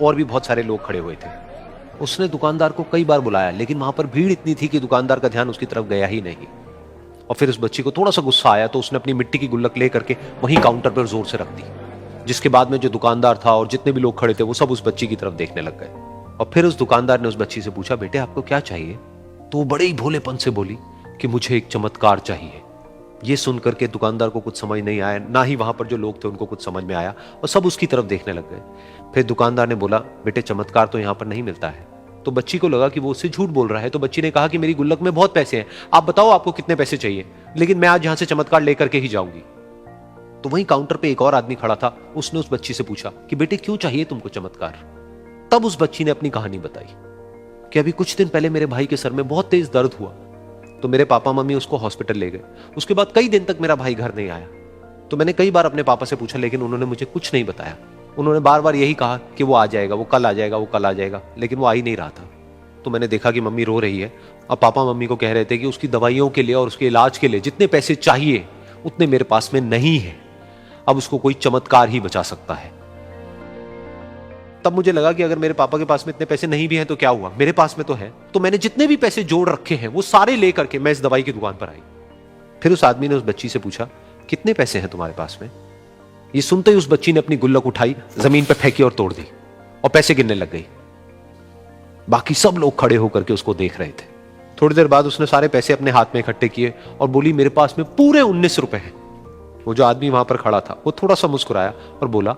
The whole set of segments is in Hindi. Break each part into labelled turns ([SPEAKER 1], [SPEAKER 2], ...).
[SPEAKER 1] और भी बहुत सारे लोग खड़े हुए थे। उसने दुकानदार को कई बार बुलाया, लेकिन वहां पर भीड़ इतनी थी कि दुकानदार का ध्यान उसकी तरफ गया ही नहीं। और फिर उस बच्ची को थोड़ा सा गुस्सा आया तो उसने अपनी मिट्टी की गुल्लक ले करके वहीं काउंटर पर जोर से रख दी, जिसके बाद में जो दुकानदार था और जितने भी लोग खड़े थे वो सब उस बच्ची की तरफ देखने लग गए। और फिर उस दुकानदार ने उस बच्ची से पूछा, बेटे आपको क्या चाहिए? तो वो बड़े ही भोलेपन से बोली कि मुझे एक चमत्कार चाहिए। ये सुनकर के दुकानदार को कुछ समझ नहीं आया, ना ही वहां पर जो लोग थे उनको कुछ समझ में आया, और सब उसकी तरफ देखने लग गए। फिर दुकानदार ने बोला, बेटे चमत्कार तो यहां पर नहीं मिलता है। तो बच्ची को लगा कि वो उससे झूठ बोल रहा है, तो बच्ची ने कहा कि मेरी गुल्लक में बहुत पैसे हैं, आप बताओ आपको कितने पैसे चाहिए, लेकिन मैं आज यहां से चमत्कार लेकर के ही जाऊंगी। तो वहीं काउंटर पे एक और आदमी खड़ा था, उसने उस बच्ची से पूछा कि बेटे क्यों चाहिए तुमको चमत्कार? तब उस बच्ची ने अपनी कहानी बताई कि अभी कुछ दिन पहले मेरे भाई के सर में बहुत तेज दर्द हुआ, तो मेरे पापा मम्मी उसको हॉस्पिटल ले गए। उसके बाद कई दिन तक मेरा भाई घर नहीं आया। तो मैंने कई बार अपने पापा से पूछा, लेकिन उन्होंने मुझे कुछ नहीं बताया। उन्होंने बार बार यही कहा कि वो आ जाएगा, वो कल आ जाएगा, वो कल आ जाएगा, लेकिन वो आ ही नहीं रहा था। तो मैंने देखा कि मम्मी रो रही है, और पापा मम्मी को कह रहे थे कि उसकी दवाइयों के लिए और उसके इलाज के लिए जितने पैसे चाहिए उतने मेरे पास में नहीं है, अब उसको कोई चमत्कार ही बचा सकता है। तब मुझे लगा कि अगर मेरे पापा के पास में इतने पैसे नहीं भी हैं तो क्या हुआ, मेरे पास में तो है। तो मैंने जितने भी पैसे जोड़ रखे हैं वो सारे लेकर के मैं इस दवाई की दुकान पर आई। फिर उस आदमी ने उस बच्ची से पूछा, कितने पैसे हैं तुम्हारे पास में? ये सुनते ही उस बच्ची ने अपनी गुल्लक उठाई, जमीन पर फेंकी और तोड़ दी, और पैसे गिनने लग गई। बाकी सब लोग खड़े होकर के उसको देख रहे थे। थोड़ी देर बाद उसने सारे पैसे अपने हाथ में इकट्ठे किए और बोली, मेरे पास में पूरे 19 रुपए हैं। वो जो आदमी वहां पर खड़ा था वो थोड़ा सा मुस्कुराया और बोला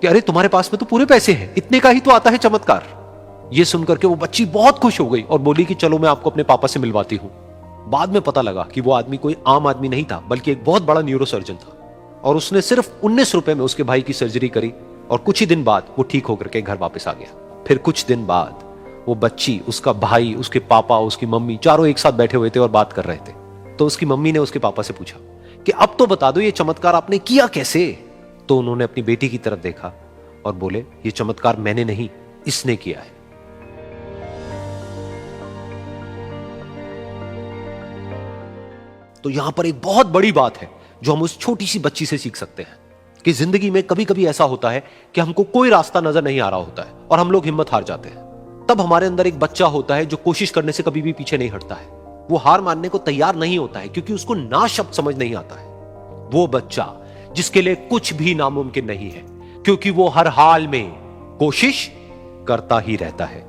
[SPEAKER 1] कि अरे तुम्हारे पास में तो पूरे पैसे हैं, इतने का ही तो आता है चमत्कार। ये सुनकर के वो बच्ची बहुत खुश हो गई और बोली कि चलो मैं आपको अपने पापा से मिलवाती हूं। बाद में पता लगा कि वो आदमी कोई आम आदमी नहीं था, बल्कि एक बहुत बड़ा न्यूरोसर्जन था, और उसने सिर्फ 19 रुपए में उसके भाई की सर्जरी करी, और कुछ ही दिन बाद वो ठीक होकर के घर वापस आ गया। फिर कुछ दिन बाद वो बच्ची, उसका भाई, उसके पापा, उसकी मम्मी चारों एक साथ बैठे हुए थे और बात कर रहे थे। तो उसकी मम्मी ने उसके पापा से पूछा कि अब तो बता दो ये चमत्कार आपने किया कैसे? तो उन्होंने अपनी बेटी की तरफ देखा और बोले, ये चमत्कार मैंने नहीं, इसने किया है। तो यहां पर एक बहुत बड़ी बात है जो हम उस छोटी सी बच्ची से सीख सकते हैं कि जिंदगी में कभी कभी ऐसा होता है कि हमको कोई रास्ता नजर नहीं आ रहा होता है और हम लोग हिम्मत हार जाते हैं। तब हमारे अंदर एक बच्चा होता है जो कोशिश करने से कभी भी पीछे नहीं हटता है। वो हार मानने को तैयार नहीं होता है क्योंकि उसको ना शब्द समझ नहीं आता है। वो बच्चा जिसके लिए कुछ भी नामुमकिन नहीं है, क्योंकि वो हर हाल में कोशिश करता ही रहता है।